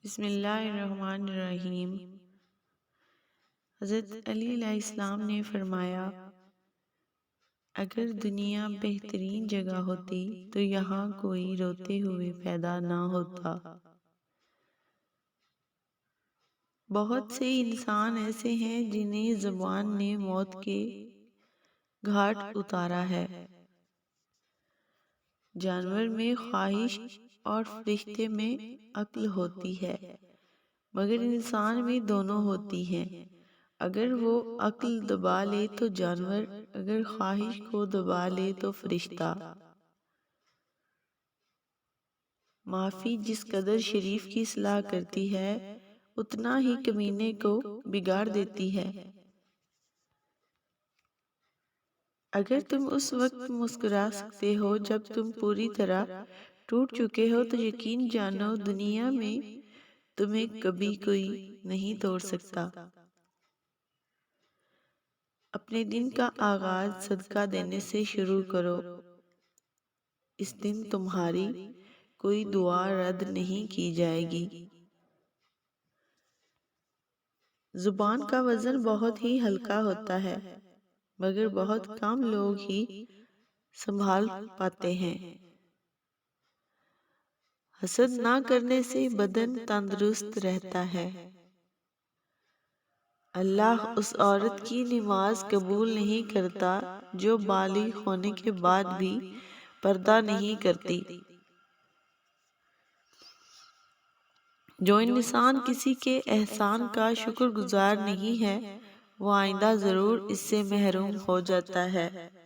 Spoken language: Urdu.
بسم اللہ الرحمن الرحیم۔ حضرت علی علیہ السلام نے فرمایا، اگر دنیا بہترین جگہ ہوتی تو یہاں کوئی روتے ہوئے پیدا نہ ہوتا۔ بہت سے انسان ایسے ہیں جنہیں زبان نے موت کے گھاٹ اتارا ہے۔ جانور میں خواہش اور فرشتے میں عقل ہوتی ہے، مگر انسان میں دونوں ہوتی ہیں۔ اگر وہ عقل دبا لے تو جانور، اگر خواہش کو دبا لے تو فرشتہ۔ معافی جس قدر شریف کی اصلاح کرتی ہے، اتنا ہی کمینے کو بگاڑ دیتی ہے۔ اگر تم اس وقت مسکرا سکتے ہو جب تم پوری طرح ٹوٹ چکے ہو تو یقین جانو دنیا میں تمہیں کبھی کوئی نہیں توڑ سکتا۔ اپنے دن کا آغاز صدقہ دینے سے شروع کرو، اس دن تمہاری کوئی دعا رد نہیں کی جائے گی۔ زبان کا وزن بہت ہی ہلکا ہوتا ہے، مگر بہت کم لوگ ہی سنبھال پاتے ہیں۔ حسد نہ کرنے سے بدن تندرست رہتا ہے۔ اللہ اس عورت کی نماز قبول نہیں کرتا جو بالغ ہونے کے بعد بھی پردہ نہیں کرتی۔ جو انسان کسی کے احسان کا شکر گزار نہیں ہے، وہ آئندہ ضرور اس سے محروم ہو جاتا ہے۔